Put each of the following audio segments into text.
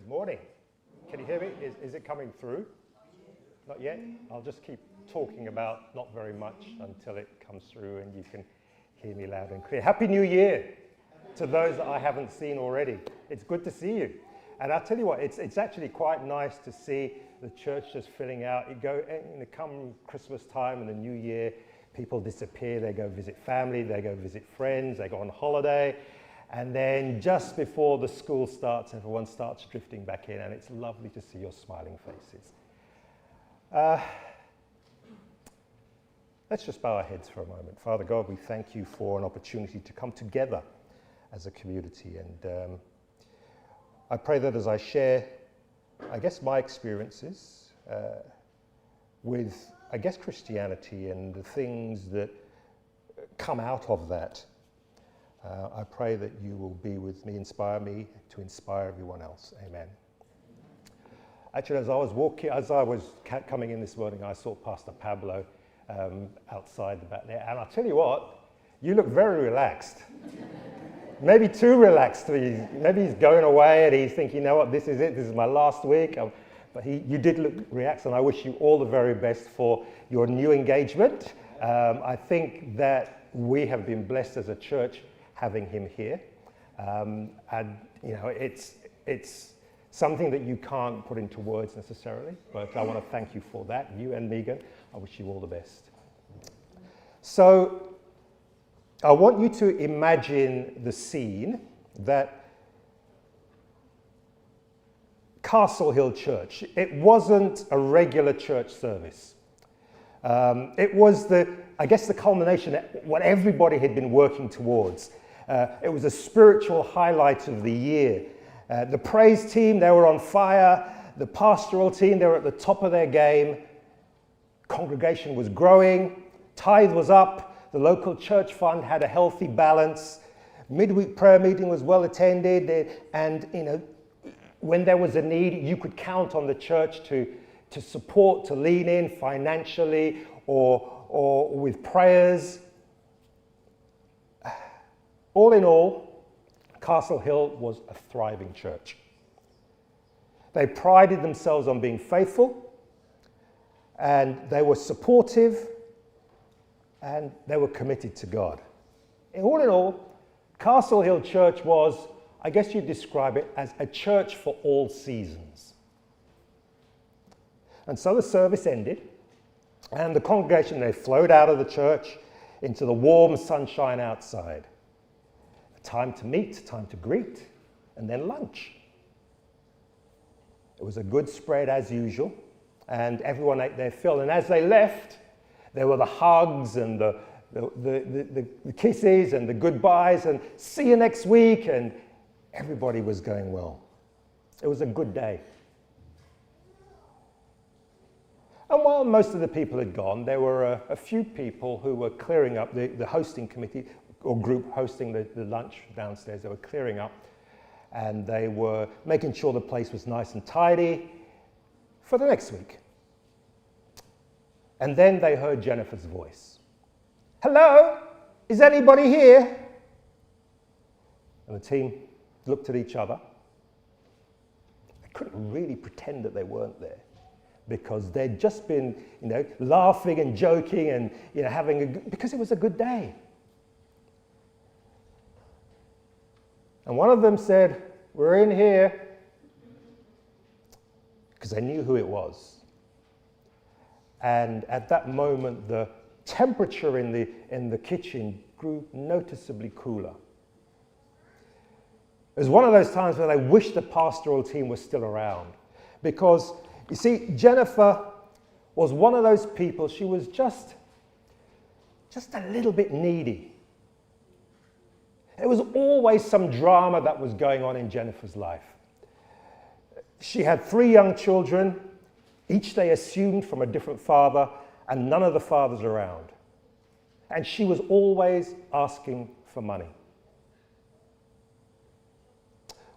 Good morning. Can you hear me? Is it coming through? Not yet? I'll just keep talking about not very much until it comes through and you can hear me loud and clear. Happy New Year to those that I haven't seen already. It's good to see you. And I'll tell you what, it's actually quite nice to see the church just filling out. Come Christmas time and the New Year, people disappear. They go visit family, they go visit friends, they go on holiday. And then just before the school starts, everyone starts drifting back in, and it's lovely to see your smiling faces. Let's just bow our heads for a moment. Father God, we thank you for an opportunity to come together as a community. And I pray that as I share, my experiences with, Christianity and the things that come out of that, I pray that you will be with me, inspire me to inspire everyone else. Amen. Actually, as I was coming in this morning, I saw Pastor Pablo outside the back there, and I'll tell you what, you look very relaxed. Maybe too relaxed. Maybe he's going away and he's thinking, you know what, this is it, this is my last week. But you did look relaxed, and I wish you all the very best for your new engagement. I think that we have been blessed as a church having him here. It's something that you can't put into words necessarily, but I want to thank you for that. You and Megan, I wish you all the best. So I want you to imagine the scene that Castle Hill Church, it wasn't a regular church service. It was the culmination of what everybody had been working towards. It was a spiritual highlight of the year. The praise team, they were on fire. The pastoral team, they were at the top of their game. Congregation was growing. Tithe was up. The local church fund had a healthy balance. Midweek prayer meeting was well attended. And, when there was a need, you could count on the church to support, to lean in financially or with prayers. All in all, Castle Hill was a thriving church. They prided themselves on being faithful, and they were supportive, and they were committed to God. All in all, Castle Hill Church was, you'd describe it as a church for all seasons. And so the service ended, and the congregation, they flowed out of the church into the warm sunshine outside. Time to meet, time to greet, and then lunch. It was a good spread as usual, and everyone ate their fill. And as they left, there were the hugs and the kisses and the goodbyes and see you next week, and everybody was going well. It was a good day. And while most of the people had gone, there were a few people who were clearing up. The hosting committee or group hosting the lunch downstairs, they were clearing up, and they were making sure the place was nice and tidy for the next week. And then they heard Jennifer's voice. "Hello, is anybody here?" And the team looked at each other. They couldn't really pretend that they weren't there, because they'd just been, laughing and joking and, because it was a good day. And one of them said, "We're in here," because they knew who it was. And at that moment, the temperature in the kitchen grew noticeably cooler. It was one of those times where they wished the pastoral team was still around, because, you see, Jennifer was one of those people. She was just a little bit needy. There was always some drama that was going on in Jennifer's life. She had 3 young children, each they assumed from a different father, and none of the fathers around. And she was always asking for money.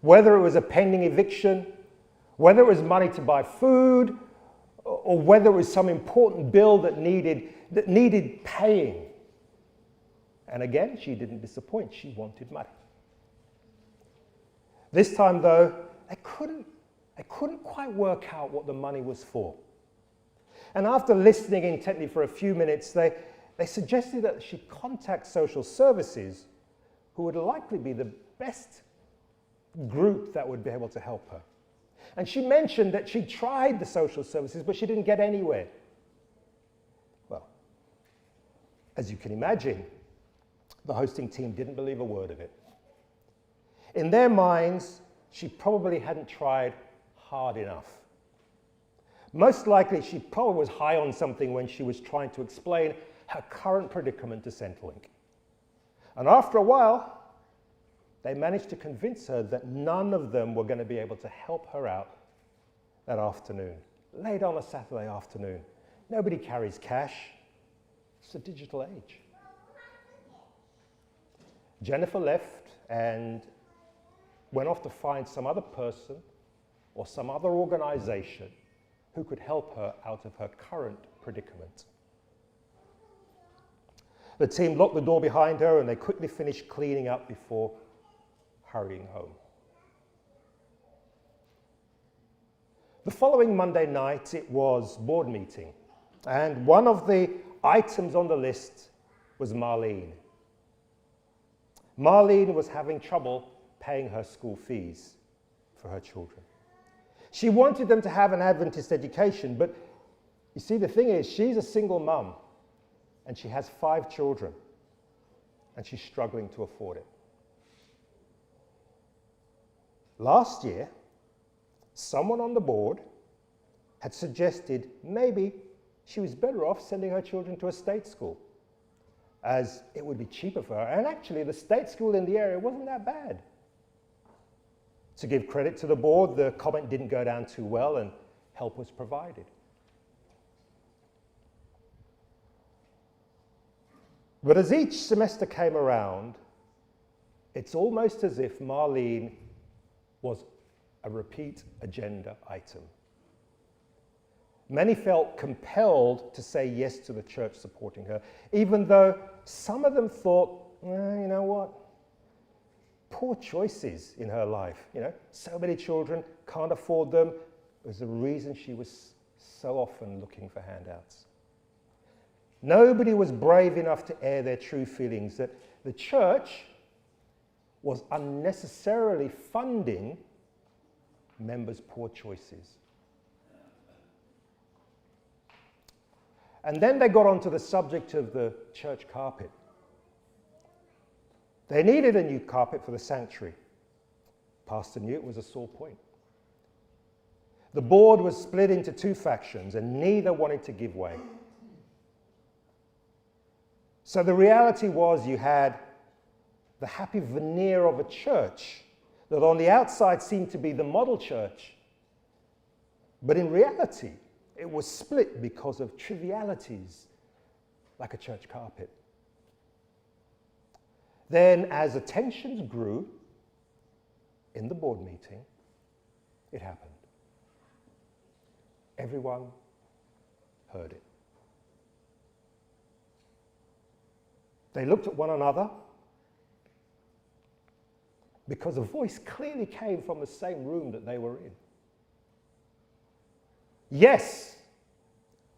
Whether it was a pending eviction, whether it was money to buy food, or whether it was some important bill that needed paying. And again, she didn't disappoint. She wanted money. This time, though, they couldn't they couldn't quite work out what the money was for. And after listening intently for a few minutes, they suggested that she contact social services, who would likely be the best group that would be able to help her. And she mentioned that she tried the social services, but she didn't get anywhere. Well, as you can imagine, the hosting team didn't believe a word of it. In their minds, she probably hadn't tried hard enough. Most likely, she probably was high on something when she was trying to explain her current predicament to Centrelink. And after a while, they managed to convince her that none of them were going to be able to help her out that afternoon, late on a Saturday afternoon. Nobody carries cash. It's a digital age. Jennifer left and went off to find some other person or some other organization who could help her out of her current predicament. The team locked the door behind her and they quickly finished cleaning up before hurrying home. The following Monday night, it was board meeting, and one of the items on the list was Marlene. Marlene was having trouble paying her school fees for her children. She wanted them to have an Adventist education, but you see, the thing is, she's a single mum, and she has 5 children, and she's struggling to afford it. Last year, someone on the board had suggested maybe she was better off sending her children to a state school, as it would be cheaper for her. And actually, the state school in the area wasn't that bad. To give credit to the board, the comment didn't go down too well and help was provided. But as each semester came around, it's almost as if Marlene was a repeat agenda item. Many felt compelled to say yes to the church supporting her, even though some of them thought, you know what? Poor choices in her life. So many children, can't afford them. There's a reason she was so often looking for handouts. Nobody was brave enough to air their true feelings that the church was unnecessarily funding members' poor choices. And then they got onto the subject of the church carpet. They needed a new carpet for the sanctuary. Pastor knew it was a sore point. The board was split into 2 factions, and neither wanted to give way. So the reality was you had the happy veneer of a church that on the outside seemed to be the model church, but in reality, it was split because of trivialities like a church carpet. Then, as the tensions grew in the board meeting, it happened. Everyone heard it. They looked at one another because a voice clearly came from the same room that they were in. Yes,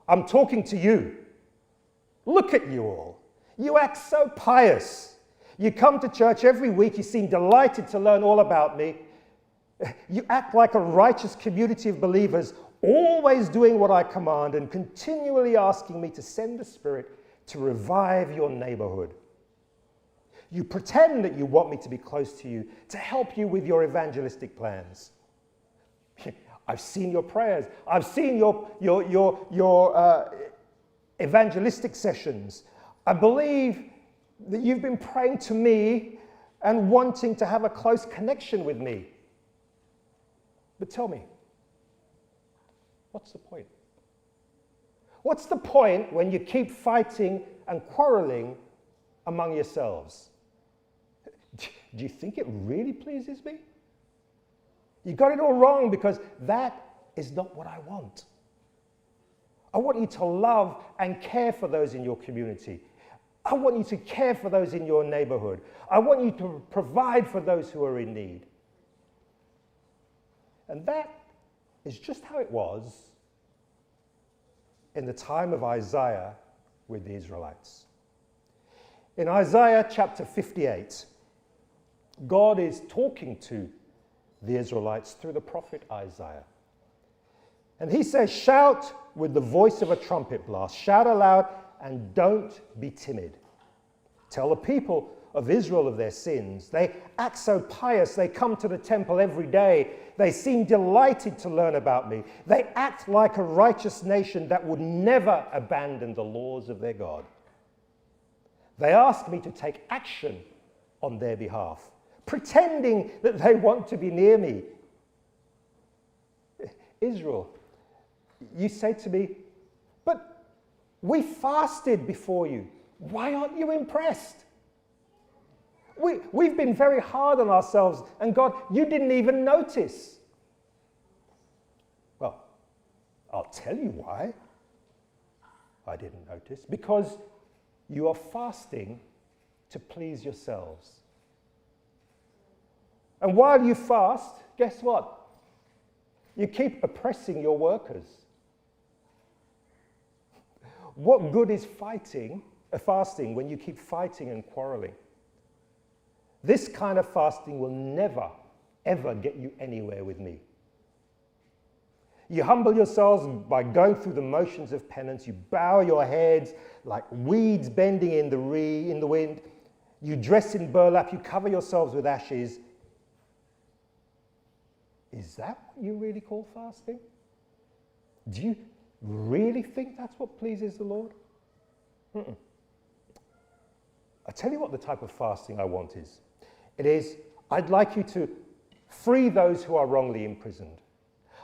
I'm talking to you. Look at you all. You act so pious. You come to church every week. You seem delighted to learn all about me. You act like a righteous community of believers, always doing what I command and continually asking me to send the Spirit to revive your neighborhood. You pretend that you want me to be close to you, to help you with your evangelistic plans. I've seen your prayers. I've seen your evangelistic sessions. I believe that you've been praying to me and wanting to have a close connection with me. But tell me, what's the point? What's the point when you keep fighting and quarreling among yourselves? Do you think it really pleases me? You got it all wrong, because that is not what I want. I want you to love and care for those in your community. I want you to care for those in your neighborhood. I want you to provide for those who are in need. And that is just how it was in the time of Isaiah with the Israelites. In Isaiah chapter 58, God is talking to the Israelites through the prophet Isaiah. And he says, shout with the voice of a trumpet blast, shout aloud and don't be timid. Tell the people of Israel of their sins. They act so pious, they come to the temple every day. They seem delighted to learn about me. They act like a righteous nation that would never abandon the laws of their God. They ask me to take action on their behalf, pretending that they want to be near me. Israel, you say to me, but we fasted before you. Why aren't you impressed? We've been very hard on ourselves, and God, you didn't even notice. Well, I'll tell you why I didn't notice. Because you are fasting to please yourselves. And while you fast, guess what? You keep oppressing your workers. What good is fasting when you keep fighting and quarreling? This kind of fasting will never, ever get you anywhere with me. You humble yourselves by going through the motions of penance. You bow your heads like weeds bending in the wind. You dress in burlap. You cover yourselves with ashes. Is that what you really call fasting? Do you really think that's what pleases the Lord? I tell you what the type of fasting I want is. It is, I'd like you to free those who are wrongly imprisoned.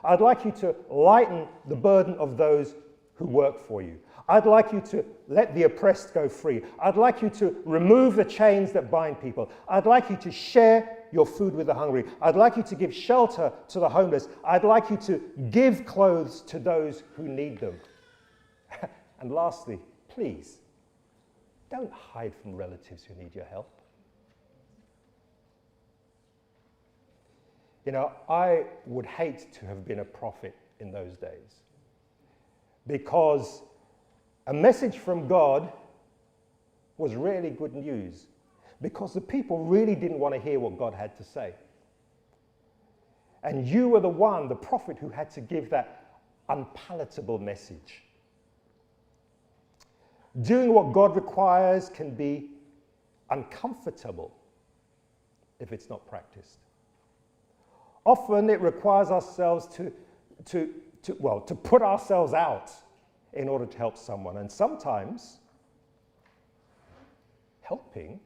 I'd like you to lighten the burden of those who work for you. I'd like you to let the oppressed go free. I'd like you to remove the chains that bind people. I'd like you to share your food with the hungry. I'd like you to give shelter to the homeless. I'd like you to give clothes to those who need them. And lastly, please, don't hide from relatives who need your help. You know, I would hate to have been a prophet in those days, because a message from God was really good news, because the people really didn't want to hear what God had to say. And you were the prophet, who had to give that unpalatable message. Doing what God requires can be uncomfortable if it's not practiced. Often it requires ourselves to put ourselves out in order to help someone. And sometimes helping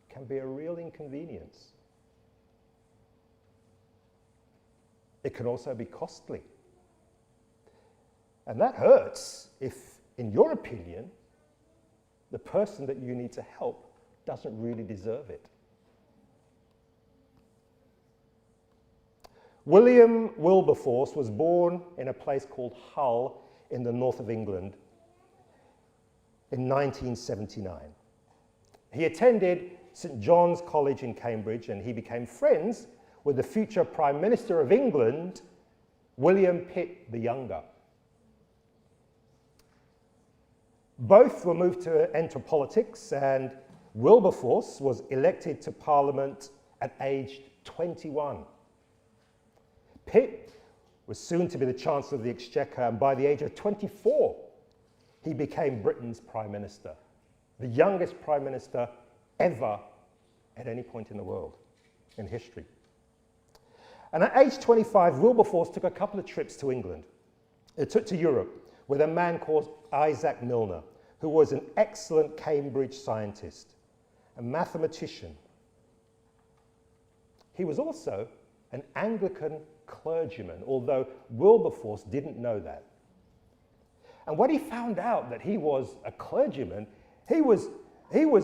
can be a real inconvenience. It can also be costly. And that hurts if, in your opinion, the person that you need to help doesn't really deserve it. William Wilberforce was born in a place called Hull in the north of England in 1979. He attended St. John's College in Cambridge, and he became friends with the future Prime Minister of England, William Pitt the Younger. Both were moved to enter politics, and Wilberforce was elected to Parliament at age 21. Pitt was soon to be the Chancellor of the Exchequer, and by the age of 24, he became Britain's Prime Minister, the youngest Prime Minister ever at any point in the world, in history. And at age 25, Wilberforce took a couple of trips to England. It took to Europe with a man called Isaac Milner, who was an excellent Cambridge scientist, a mathematician. He was also an Anglican clergyman, although Wilberforce didn't know that. And when he found out that he was a clergyman, he was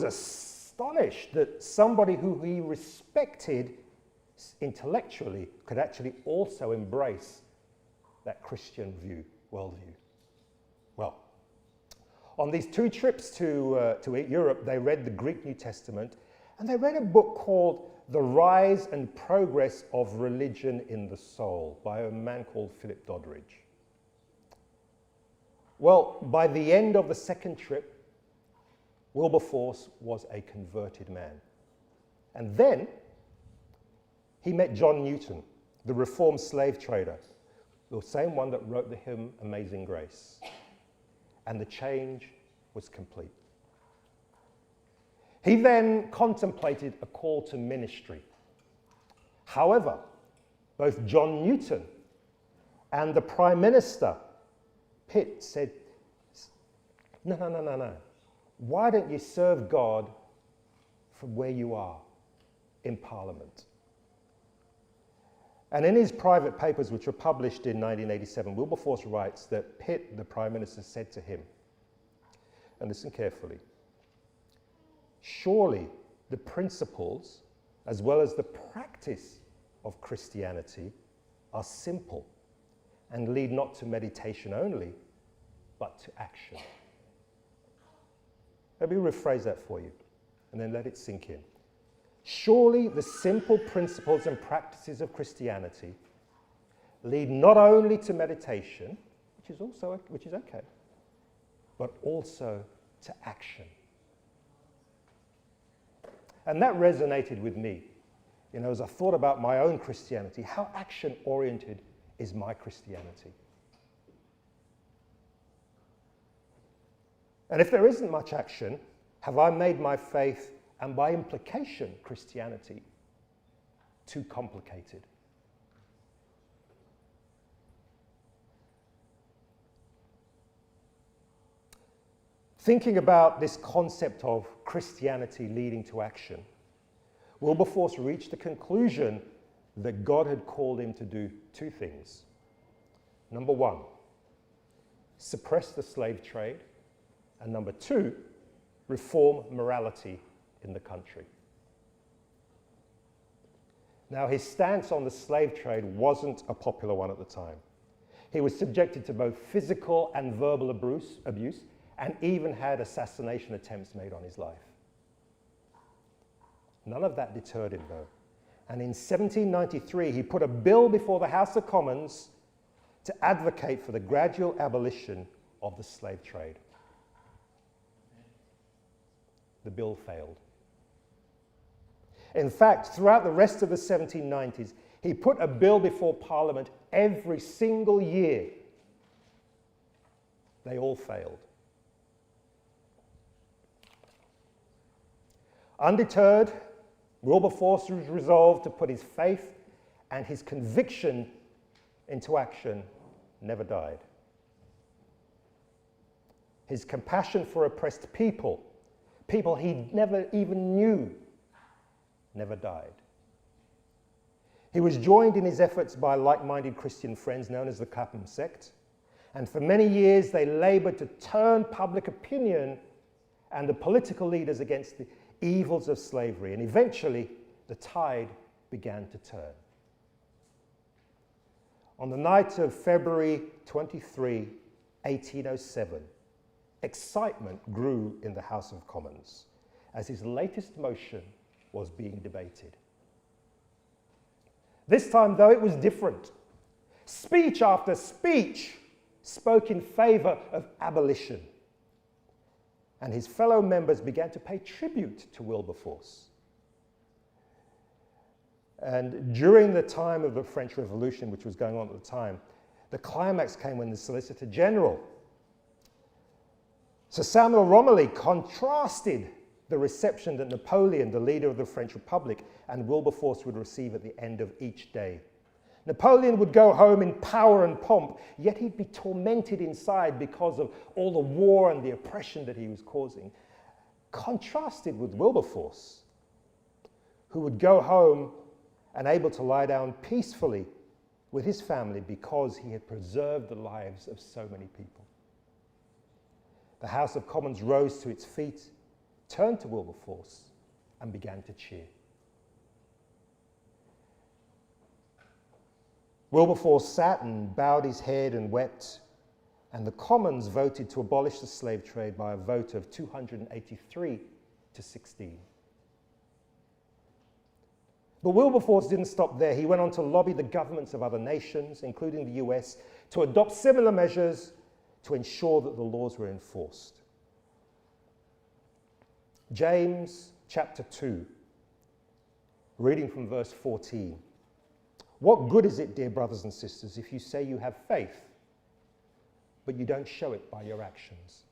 astonished that somebody who he respected intellectually could actually also embrace that Christian worldview. Well, on these two trips to Europe, they read the Greek New Testament, and they read a book called The Rise and Progress of Religion in the Soul by a man called Philip Doddridge. Well, by the end of the second trip, Wilberforce was a converted man. And then he met John Newton, the reformed slave trader, the same one that wrote the hymn Amazing Grace. And the change was complete. He then contemplated a call to ministry. However, both John Newton and the Prime Minister, Pitt, said, no. Why don't you serve God from where you are in Parliament? And in his private papers, which were published in 1987, Wilberforce writes that Pitt, the Prime Minister, said to him, and listen carefully, surely the principles as well as the practice of Christianity are simple and lead not to meditation only, but to action. Let me rephrase that for you and then let it sink in. Surely the simple principles and practices of Christianity lead not only to meditation, which is okay, but also to action. And that resonated with me, as I thought about my own Christianity. How action-oriented is my Christianity? And if there isn't much action, have I made my faith, and by implication, Christianity, too complicated? Thinking about this concept of Christianity leading to action, Wilberforce reached the conclusion that God had called him to do two things. Number one, suppress the slave trade, and number two, reform morality in the country. Now, his stance on the slave trade wasn't a popular one at the time. He was subjected to both physical and verbal abuse, and even had assassination attempts made on his life. None of that deterred him, though. And in 1793, he put a bill before the House of Commons to advocate for the gradual abolition of the slave trade. The bill failed. In fact, throughout the rest of the 1790s, he put a bill before Parliament every single year. They all failed. Undeterred, Wilberforce was resolved to put his faith and his conviction into action. Never died. His compassion for oppressed people he never even knew, never died. He was joined in his efforts by like-minded Christian friends known as the Clapham sect, and for many years they labored to turn public opinion and the political leaders against the evils of slavery, and eventually the tide began to turn. On the night of February 23, 1807, excitement grew in the House of Commons as his latest motion was being debated. This time, though, it was different. Speech after speech spoke in favor of abolition, and his fellow members began to pay tribute to Wilberforce. And during the time of the French Revolution, which was going on at the time, the climax came when the Solicitor General, Sir Samuel Romilly, contrasted the reception that Napoleon, the leader of the French Republic, and Wilberforce would receive at the end of each day. Napoleon would go home in power and pomp, yet he'd be tormented inside because of all the war and the oppression that he was causing. Contrasted with Wilberforce, who would go home and able to lie down peacefully with his family because he had preserved the lives of so many people. The House of Commons rose to its feet, turned to Wilberforce, and began to cheer. Wilberforce sat and bowed his head and wept, and the Commons voted to abolish the slave trade by a vote of 283 to 16. But Wilberforce didn't stop there. He went on to lobby the governments of other nations, including the US, to adopt similar measures to ensure that the laws were enforced. James chapter 2, reading from verse 14. What good is it, dear brothers and sisters, if you say you have faith, but you don't show it by your actions?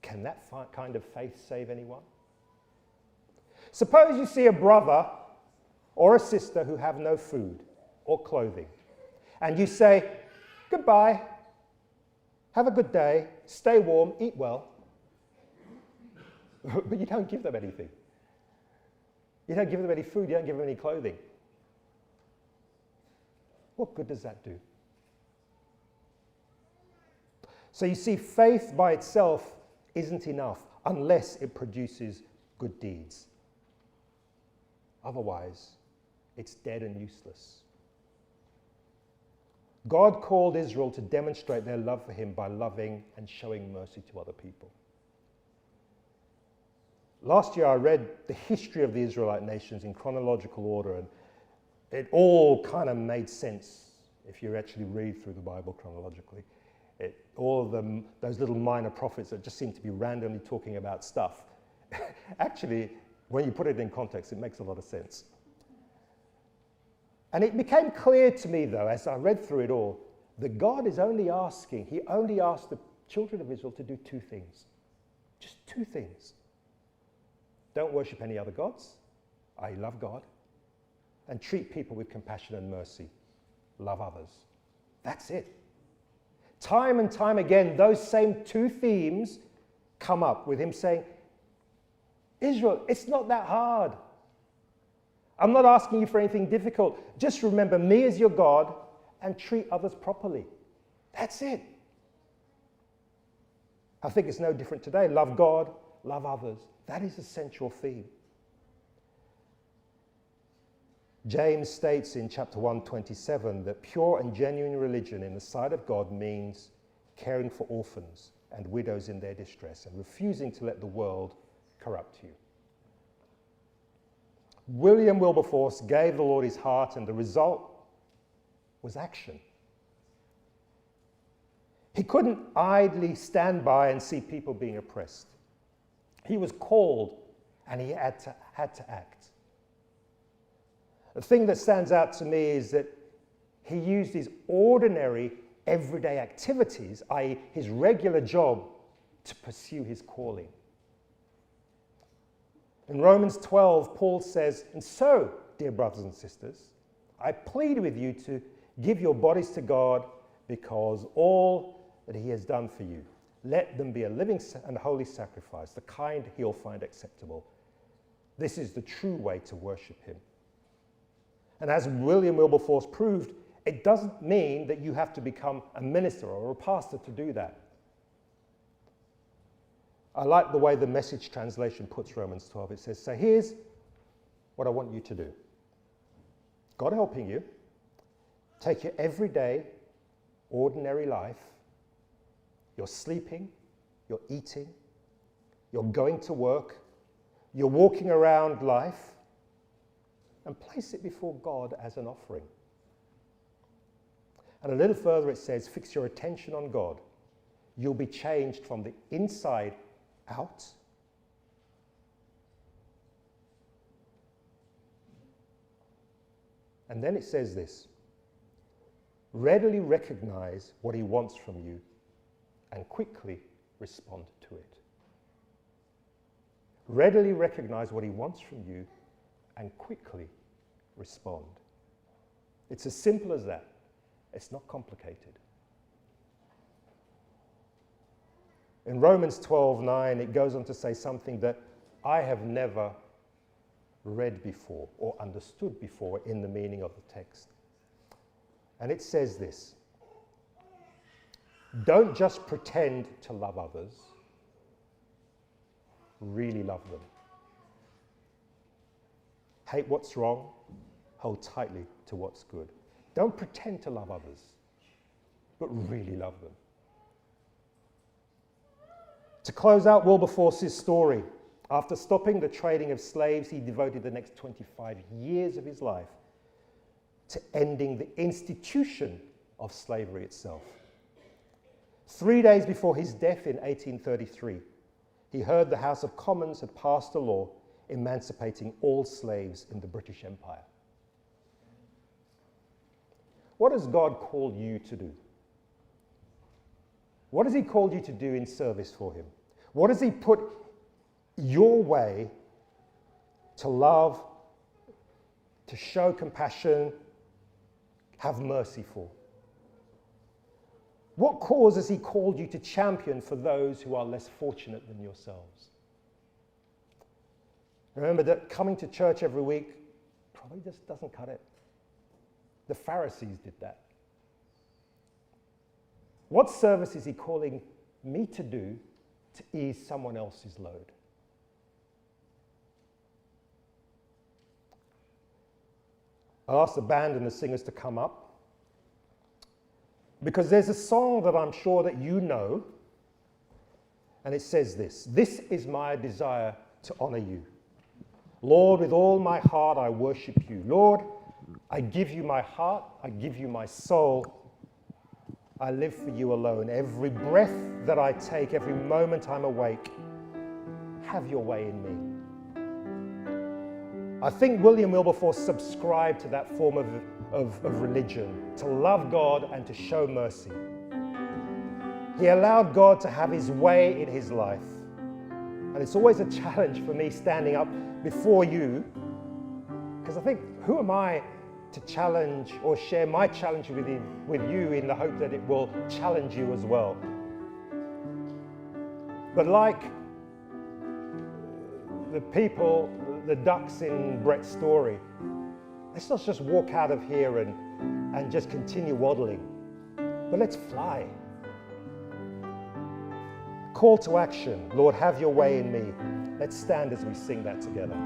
Can that kind of faith save anyone? Suppose you see a brother or a sister who have no food or clothing, and you say, goodbye, have a good day, stay warm, eat well, but you don't give them anything. You don't give them any food, you don't give them any clothing. What good does that do? So you see, faith by itself isn't enough unless it produces good deeds. Otherwise, it's dead and useless. God called Israel to demonstrate their love for him by loving and showing mercy to other people. Last year I read the history of the Israelite nations in chronological order, and it all kind of made sense if you actually read through the Bible chronologically. All of them, those little minor prophets that just seem to be randomly talking about stuff. Actually, when you put it in context, it makes a lot of sense. And it became clear to me, though, as I read through it all, that God is only asking, he only asked the children of Israel to do two things. Just two things. Don't worship any other gods, i.e. love God, and treat people with compassion and mercy. Love others. That's it. Time and time again, those same two themes come up with him saying, Israel, it's not that hard. I'm not asking you for anything difficult. Just remember me as your God and treat others properly. That's it. I think it's no different today. Love God, love others. That is the central theme. James states in chapter 1:27 that pure and genuine religion in the sight of God means caring for orphans and widows in their distress and refusing to let the world corrupt you. William Wilberforce gave the Lord his heart, and the result was action. He couldn't idly stand by and see people being oppressed. He was called, and he had to act. The thing that stands out to me is that he used his ordinary, everyday activities, i.e. his regular job, to pursue his calling. In Romans 12, Paul says, and so, dear brothers and sisters, I plead with you to give your bodies to God because all that he has done for you, let them be a living and holy sacrifice, the kind he'll find acceptable. This is the true way to worship him. And as William Wilberforce proved, it doesn't mean that you have to become a minister or a pastor to do that. I like the way the Message translation puts Romans 12. It says, so here's what I want you to do. God helping you, take your everyday, ordinary life, you're sleeping, you're eating, you're going to work, you're walking around life, and place it before God as an offering. And a little further it says, fix your attention on God. You'll be changed from the inside out. And then it says this, readily recognize what he wants from you and quickly respond to it. Readily recognize what he wants from you and quickly respond. It's as simple as that. It's not complicated. In Romans 12:9, it goes on to say something that I have never read before or understood before in the meaning of the text. And it says this, don't just pretend to love others, really love them. Hate what's wrong, hold tightly to what's good. Don't pretend to love others, but really love them. To close out Wilberforce's story, After stopping the trading of slaves, he devoted the next 25 years of his life to ending the institution of slavery itself. 3 days before his death in 1833, he heard the House of Commons had passed a law emancipating all slaves in the British Empire. What has God called you to do? What has he called you to do in service for him? What has he put your way to love, to show compassion, have mercy for? What cause has he called you to champion for those who are less fortunate than yourselves? Remember that coming to church every week probably just doesn't cut it. The Pharisees did that. What service is he calling me to do to ease someone else's load? I'll ask the band and the singers to come up, because there's a song that I'm sure that you know, and it says this: "This is my desire to honor you. Lord, with all my heart I worship you. Lord, I give you my heart, I give you my soul. I live for you alone. Every breath that I take, every moment I'm awake, have your way in me." I think William Wilberforce subscribed to that form of religion, to love God and to show mercy. He allowed God to have his way in his life. And it's always a challenge for me standing up before you, because I think, who am I to challenge or share my challenge with you in the hope that it will challenge you as well? But like the people, the ducks in Brett's story, let's not just walk out of here and just continue waddling, but let's fly. Call to action. Lord, have your way in me. Let's stand as we sing that together.